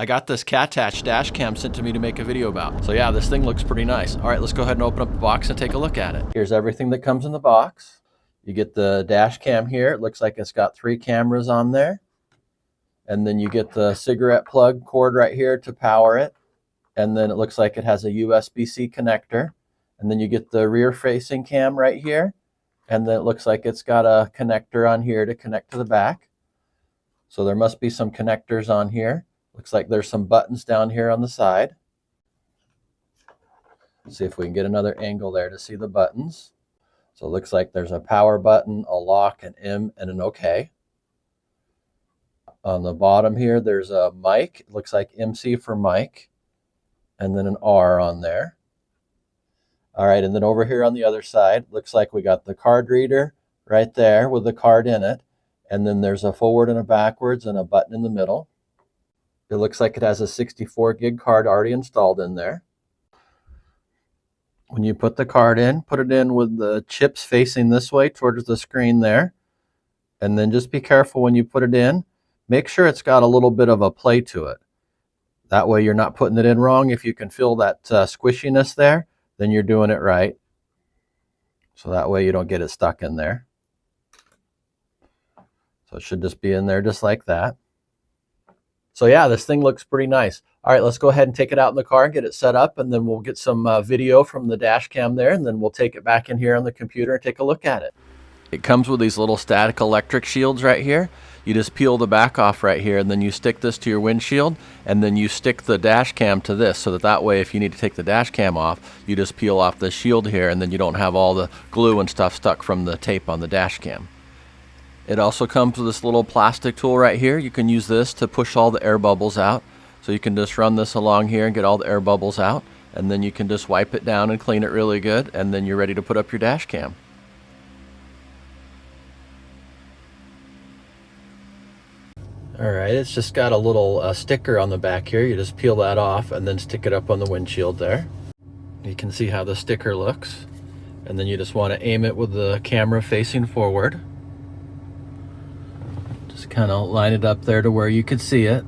I got this CATCATCH dash cam sent to me to make a video about. So yeah, this thing looks pretty nice. All right, let's go ahead and open up the box and take a look at it. Here's everything that comes in the box. You get the dash cam here. It looks like it's got 3 cameras on there. And then you get the cigarette plug cord right here to power it. And then it looks like it has a USB-C connector. And then you get the rear facing cam right here. And then it looks like it's got a connector on here to connect to the back. So there must be some connectors on here. Looks like there's some buttons down here on the side. Let's see if we can get another angle there to see the buttons. So it looks like there's a power button, a lock, an M, and an OK. On the bottom here, there's a mic. It looks like MC for mic, and then an R on there. All right, and then over here on the other side, looks like we got the card reader right there with the card in it. And then there's a forward and a backwards and a button in the middle. It looks like it has a 64 gig card already installed in there. When you put the card in, put it in with the chips facing this way towards the screen there. And then just be careful when you put it in. Make sure it's got a little bit of a play to it. That way you're not putting it in wrong. If you can feel that squishiness there, then you're doing it right. So that way you don't get it stuck in there. So it should just be in there just like that. So yeah, this thing looks pretty nice. All right, let's go ahead and take it out in the car and get it set up, and then we'll get some video from the dash cam there, and then we'll take it back in here on the computer and take a look at it. It comes with these little static electric shields right here. You just peel the back off right here, and then you stick this to your windshield, and then you stick the dash cam to this, so that way if you need to take the dash cam off, you just peel off the shield here, and then you don't have all the glue and stuff stuck from the tape on the dash cam. It also comes with this little plastic tool right here. You can use this to push all the air bubbles out. So you can just run this along here and get all the air bubbles out, and then you can just wipe it down and clean it really good, and then you're ready to put up your dash cam. Alright, it's just got a little sticker on the back here. You just peel that off and then stick it up on the windshield there. You can see how the sticker looks. And then you just want to aim it with the camera facing forward. Just kind of line it up there to where you could see it.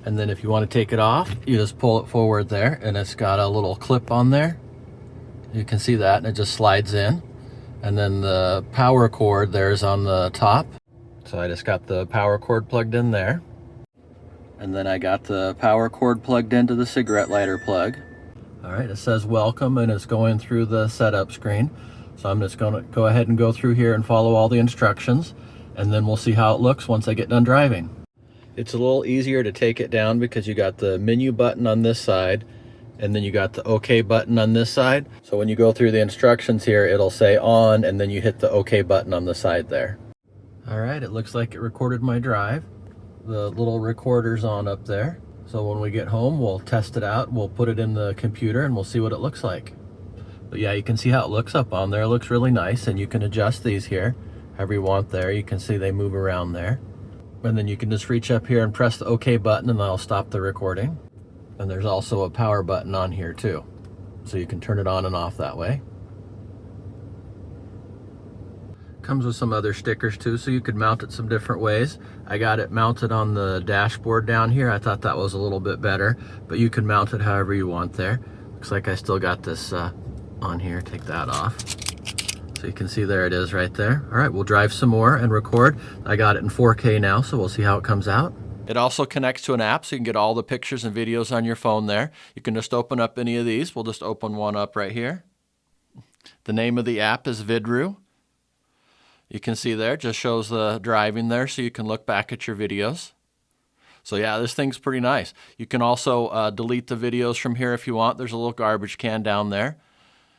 And then if you want to take it off, you just pull it forward there, and it's got a little clip on there. You can see that, and it just slides in. And then the power cord there is on the top. So I just got the power cord plugged in there. And then I got the power cord plugged into the cigarette lighter plug. All right, it says welcome, and it's going through the setup screen. So I'm just going to go ahead and go through here and follow all the instructions, and then we'll see how it looks once I get done driving. It's a little easier to take it down because you got the menu button on this side, and then you got the OK button on this side. So when you go through the instructions here, it'll say on, and then you hit the OK button on the side there. All right, it looks like it recorded my drive. The little recorder's on up there. So when we get home, we'll test it out. We'll put it in the computer and we'll see what it looks like. But yeah, you can see how it looks up on there. It looks really nice, and you can adjust these here however you want there. You can see they move around there. And then you can just reach up here and press the OK button, and that'll stop the recording. And there's also a power button on here too. So you can turn it on and off that way. Comes with some other stickers too, so you could mount it some different ways. I got it mounted on the dashboard down here. I thought that was a little bit better, but you can mount it however you want there. Looks like I still got this on here. Take that off. So you can see there it is right there. All right, we'll drive some more and record. I got it in 4K now, so we'll see how it comes out. It also connects to an app, so you can get all the pictures and videos on your phone there. You can just open up any of these. We'll just open one up right here. The name of the app is Viidure. You can see there, it just shows the driving there, so you can look back at your videos. So yeah, this thing's pretty nice. You can also delete the videos from here if you want. There's a little garbage can down there.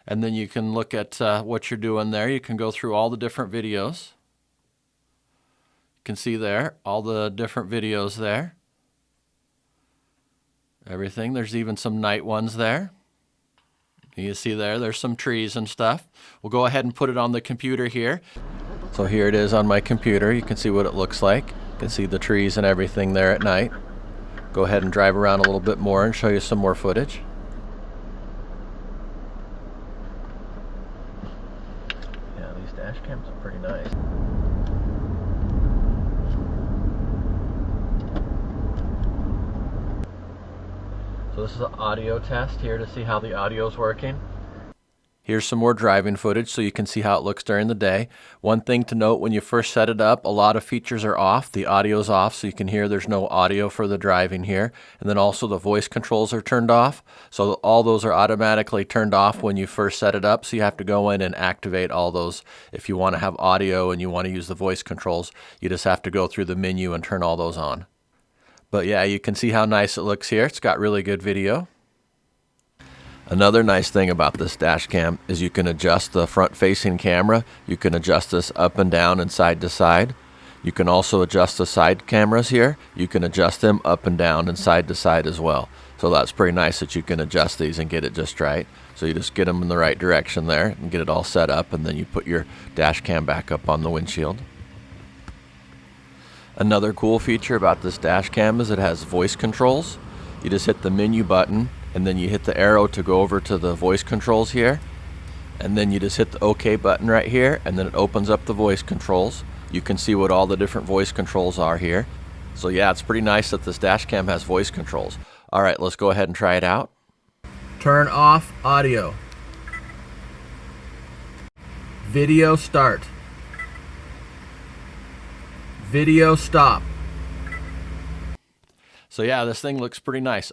And then you can look at what you're doing there. You can go through all the different videos. You can see there, all the different videos there. Everything. There's even some night ones there. You see there's some trees and stuff. We'll go ahead and put it on the computer here. So here it is on my computer. You can see what it looks like. You can see the trees and everything there at night. Go ahead and drive around a little bit more and show you some more footage. Yeah, these dash cams are pretty nice. So this is an audio test here to see how the audio is working. Here's some more driving footage so you can see how it looks during the day. One thing to note, when you first set it up, a lot of features are off. The audio's off, so you can hear there's no audio for the driving here. And then also the voice controls are turned off. So all those are automatically turned off when you first set it up. So you have to go in and activate all those. If you want to have audio and you want to use the voice controls, you just have to go through the menu and turn all those on. But yeah, you can see how nice it looks here. It's got really good video. Another nice thing about this dash cam is you can adjust the front-facing camera. You can adjust this up and down and side to side. You can also adjust the side cameras here. You can adjust them up and down and side to side as well. So that's pretty nice that you can adjust these and get it just right. So you just get them in the right direction there and get it all set up, and then you put your dash cam back up on the windshield. Another cool feature about this dash cam is it has voice controls. You just hit the menu button, and then you hit the arrow to go over to the voice controls here, and then you just hit the OK button right here, and then it opens up the voice controls. You can see what all the different voice controls are here. So yeah, it's pretty nice that this dash cam has voice controls. Alright, let's go ahead and try it out. Turn off audio. Video start. Video stop. So yeah, this thing looks pretty nice.